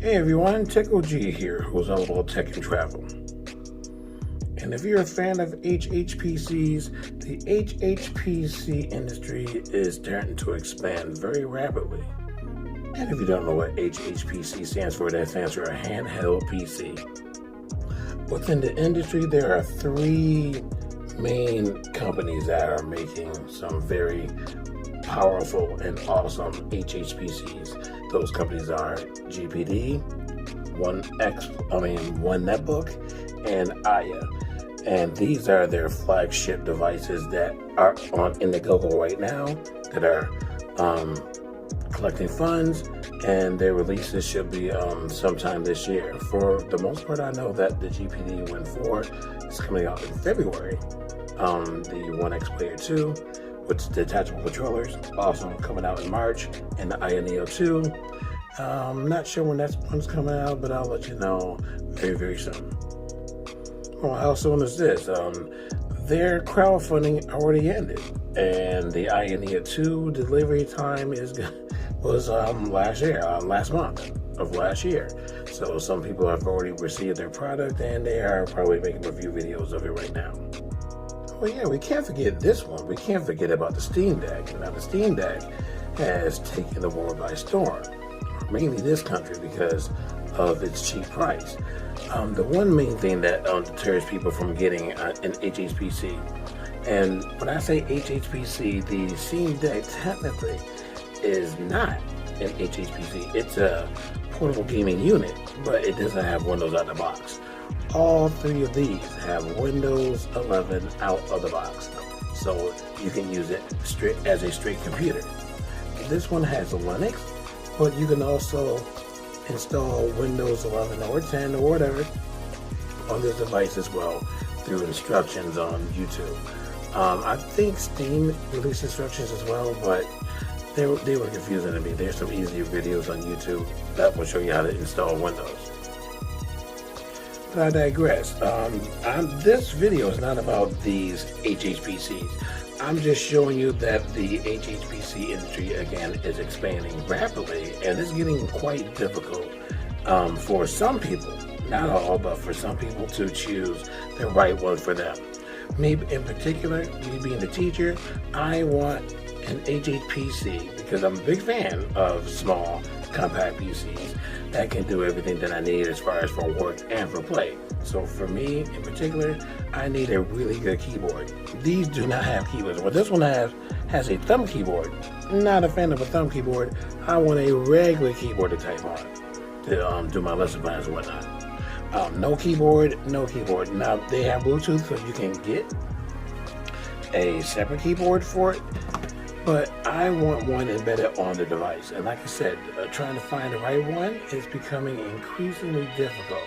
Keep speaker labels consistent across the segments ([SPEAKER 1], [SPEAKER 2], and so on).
[SPEAKER 1] Hey everyone, Tickle G here, who's all about tech and travel. And if you're a fan of HHPCs, the HHPC industry is starting to expand very rapidly. And if you don't know what HHPC stands for, that stands for a handheld PC. Within the industry, there are three main companies that are making some very powerful and awesome HHPCs. Those companies are GPD, One Netbook, and Aya. And these are their flagship devices that are on Indiegogo right now that are collecting funds, and their releases should be sometime this year. For the most part, I know that the GPD One 4 is coming out in February. The One X Player 2 with detachable controllers also coming out in March, and the Aya Neo 2. I'm not sure when that one's coming out, but I'll let you know very, very soon. Well, how soon is this? Their crowdfunding already ended, and the Aya Neo 2 delivery time was last month of last year. So some people have already received their product, and they are probably making review videos of it right now. Oh yeah, we can't forget this one. We can't forget about the Steam Deck. Now the Steam Deck has taken the world by storm, mainly this country because of its cheap price. The one main thing that deters people from getting an HHPC, and when I say HHPC, the Steam Deck technically is not an HHPC. It's a portable gaming unit, but it doesn't have Windows out of the box. All three of these have Windows 11 out of the box, so you can use it as a straight computer. This one has Linux, but you can also install Windows 11 or 10 or whatever on this device as well through instructions on YouTube. I think Steam released instructions as well, but they were confusing to me. There's some easier videos on YouTube that will show you how to install Windows. But I digress. This video is not about these HHPCs. I'm just showing you that the HHPC industry, again, is expanding rapidly, and it's getting quite difficult for some people, not all, but for some people to choose the right one for them. Me in particular, me being a teacher, I want an HHPC because I'm a big fan of small, compact PCs that can do everything that I need as far as for work and for play. So for me in particular, I need a really good keyboard. These do not have keyboards. What this one has a thumb keyboard. Not a fan of a thumb keyboard. I want a regular keyboard to type on to do my lesson plans and whatnot. No keyboard, no keyboard. Now they have Bluetooth, so you can get a separate keyboard for it. But I want one embedded on the device. And like I said, trying to find the right one is becoming increasingly difficult.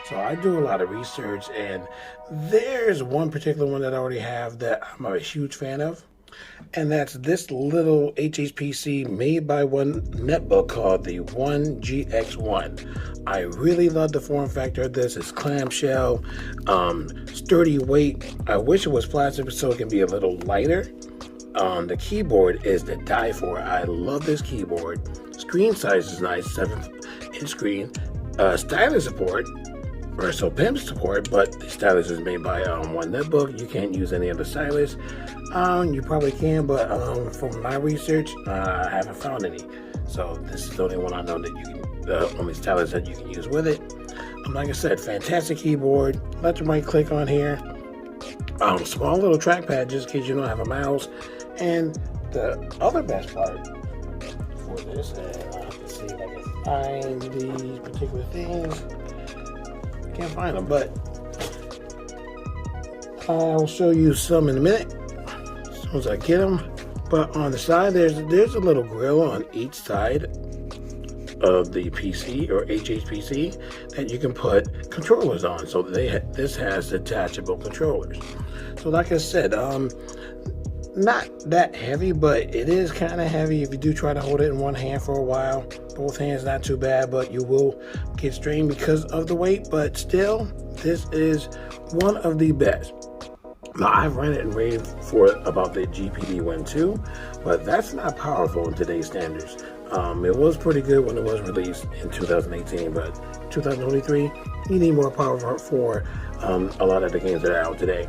[SPEAKER 1] So I do a lot of research, and there's one particular one that I already have that I'm a huge fan of. And that's this little HHPC made by One Netbook called the OneGX1. I really love the form factor of this. It's clamshell, sturdy weight. I wish it was plastic so it can be a little lighter. The keyboard is to die for. I love this keyboard. Screen size is nice, 7-inch screen. Stylus support, Verso Pimp support, but the stylus is made by One Netbook. You can't use any other stylus. You probably can, but from my research, I haven't found any. So this is the only one I know that you can, the only stylus that you can use with it. Like I said, fantastic keyboard. Let the right click on here. Small little trackpad just in case you don't have a mouse. And the other best part for this, and I have to see if I can find these particular things. I can't find them, but I'll show you some in a minute as soon as I get them. But on the side, there's a little grill on each side of the PC or HHPC that you can put controllers on. So this has detachable controllers. So like I said, not that heavy, but it is kind of heavy if you do try to hold it in one hand for a while. Both hands not too bad, but you will get strained because of the weight. But still, this is one of the best. Now, I've run it and raved for about the GPD One 2, but that's not powerful in today's standards. It was pretty good when it was released in 2018, but 2023, you need more power for a lot of the games that are out today.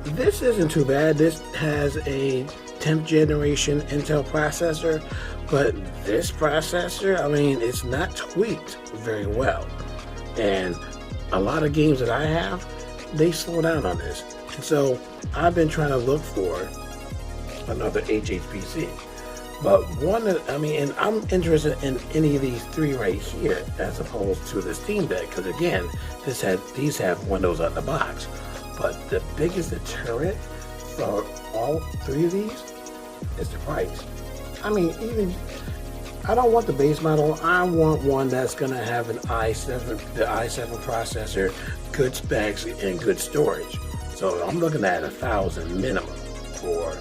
[SPEAKER 1] This isn't too bad. This has a 10th generation Intel processor, but this processor, I mean, it's not tweaked very well. And a lot of games that I have, they slow down on this. And so I've been trying to look for another HHPC. But and I'm interested in any of these three right here as opposed to the Steam Deck, because again, these have Windows out of the box. But the biggest deterrent for all three of these is the price. I mean, I don't want the base model. I want one that's going to have the i7 processor, good specs, and good storage. So I'm looking at $1,000 minimum for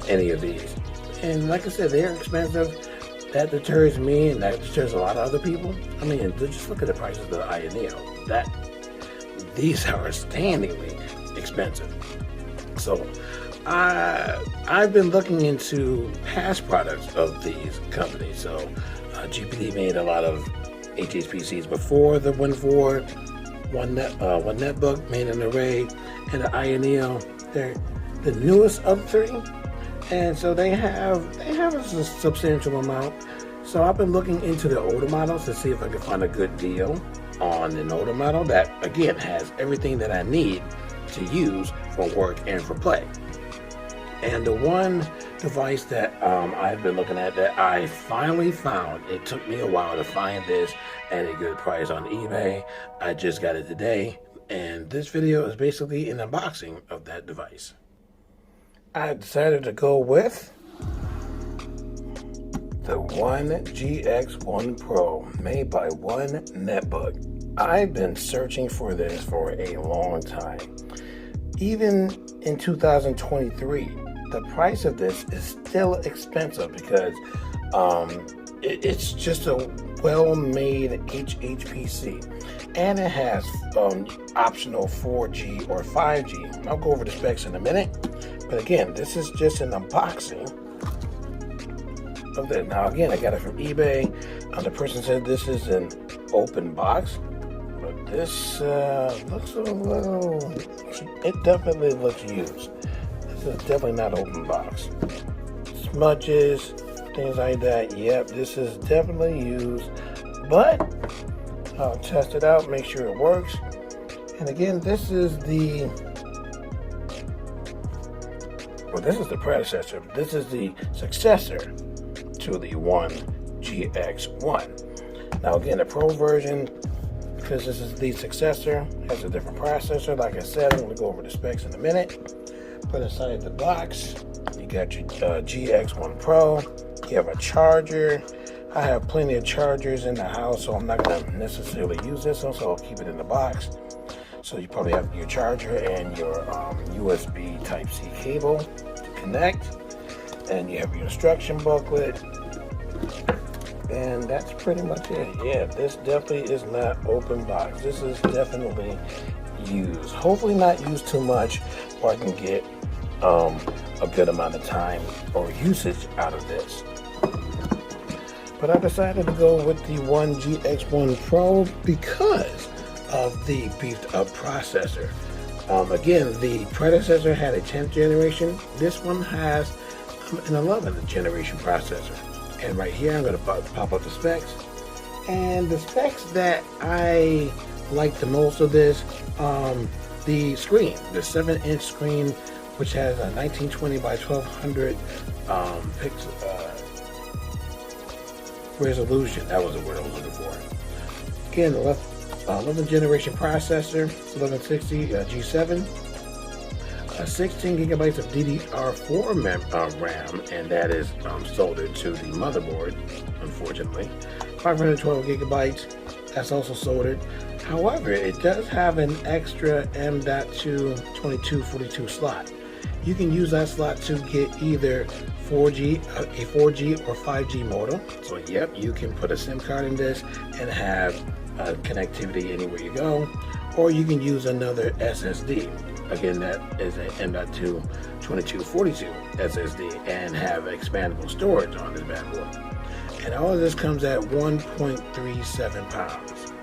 [SPEAKER 1] any of these. And like I said, they're expensive. That deters me, and that deters a lot of other people. I mean, just look at the prices of the Ioneo. These are outstandingly expensive. So I've been looking into past products of these companies. So GPD made a lot of HHPCs before the One Netbook made an array, and the Ioneo. They're the newest of the three. And so they have a substantial amount. So I've been looking into the older models to see if I can find a good deal on an older model that, again, has everything that I need to use for work and for play. And the one device that I've been looking at that I finally found, it took me a while to find this at a good price on eBay. I just got it today, and this video is basically an unboxing of that device. I decided to go with the OneGX1 Pro, made by One Netbook. I've been searching for this for a long time. Even in 2023, the price of this is still expensive because it's just a well-made HHPC. And it has optional 4G or 5G. I'll go over the specs in a minute. But again, this is just an unboxing of that. Now again, I got it from eBay. The person said this is an open box. But this looks a little... It definitely looks used. This is definitely not open box. Smudges, things like that. Yep, this is definitely used. But I'll test it out, make sure it works. And again, this is the predecessor. This is the successor to the OneGX1. Now again, the Pro version, because this is the successor, has a different processor. Like I said, I'm going to go over the specs in a minute. Put inside the box, you got your GX1 Pro. You have a charger. I have plenty of chargers in the house, so I'm not going to necessarily use this one, so I'll keep it in the box. So you probably have your charger and your USB Type-C cable to connect. And you have your instruction booklet. And that's pretty much it. Yeah, this definitely is not open box. This is definitely used. Hopefully not used too much, or I can get a good amount of time or usage out of this. But I decided to go with the OneGX1 Pro because of the beefed up processor. Again, the predecessor had a 10th generation. This one has an 11th generation processor. And right here, I'm going to pop up the specs. And the specs that I like the most of this, the screen, the 7-inch screen, which has a 1920 by 1200 pixel resolution. That was the word I was looking for. Again, 11th generation processor, 1160 G7, 16 gigabytes of DDR4 RAM, and that is soldered to the motherboard, unfortunately. 512 gigabytes, that's also soldered. However, it does have an extra M.2 2242 slot. You can use that slot to get either a 4G or 5G modem. So yep, you can put a SIM card in this and have connectivity anywhere you go, or you can use another SSD. Again, that is an M.2 2242 SSD and have expandable storage on this bad boy. And all of this comes at 1.37 pounds.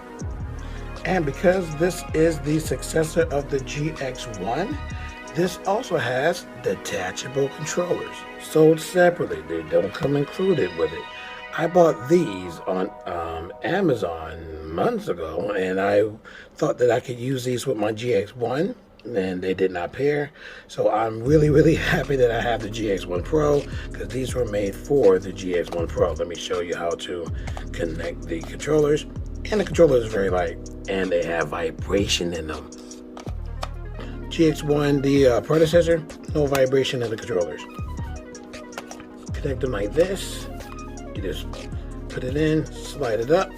[SPEAKER 1] And because this is the successor of the GX1, this also has detachable controllers, sold separately. They don't come included with it. I bought these on Amazon months ago, and I thought that I could use these with my GX1, and they did not pair. So I'm really happy that I have the GX1 Pro, because these were made for the GX1 Pro. Let me show you how to connect the controllers. And the controller is very light, and they have vibration in them. GX1, the predecessor, no vibration in the controllers. Connect them like this. You just put it in, slide it up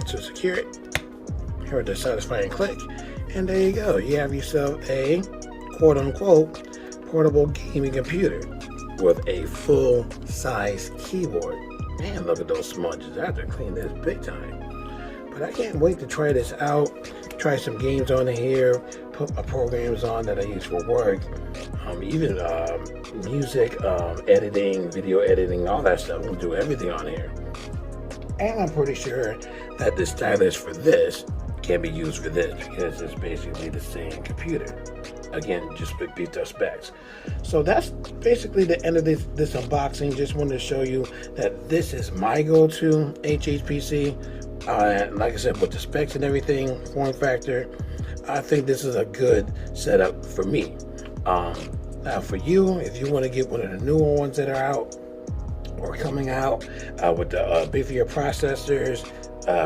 [SPEAKER 1] to secure it. Hear the satisfying click, and there you go. You have yourself a quote-unquote portable gaming computer with a full-size keyboard. Man, look at those smudges. I have to clean this big time. But I can't wait to try this out. Try some games on here, put my programs on that I use for work, even music, editing, video editing, all that stuff. We'll do everything on here. And I'm pretty sure that the stylus for this can be used for this, because it's basically the same computer. Again, just with beefed up specs. So that's basically the end of this unboxing. Just wanted to show you that this is my go-to HHPC. Like I said, with the specs and everything, form factor, I think this is a good setup for me. Now for you, if you want to get one of the newer ones that are out or coming out with the beefier processors,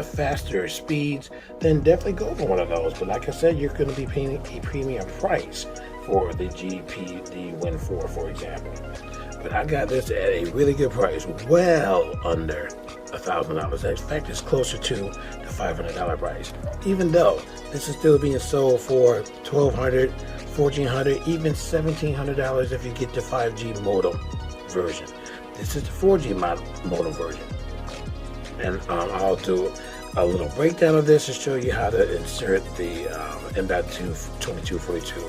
[SPEAKER 1] faster speeds, then definitely go for one of those. But like I said, you're going to be paying a premium price for the Win 4, for example. But I got this at a really good price, well under $1,000. In fact, it's closer to the $500 price. Even though this is still being sold for $1,200, $1,400, even $1,700 if you get the 5G modem version. This is the 4G modem version. And I'll do a little breakdown of this to show you how to insert the M.2 2242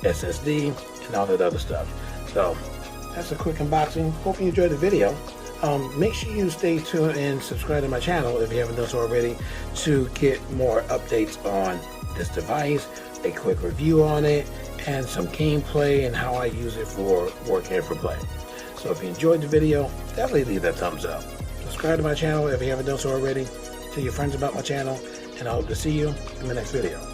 [SPEAKER 1] SSD and all that other stuff. So that's a quick unboxing. Hope you enjoyed the video. Make sure you stay tuned and subscribe to my channel if you haven't done so already, to get more updates on this device, a quick review on it, and some gameplay and how I use it for work and for play. So if you enjoyed the video, definitely leave that thumbs up. Subscribe to my channel if you haven't done so already. Tell your friends about my channel, and I hope to see you in the next video.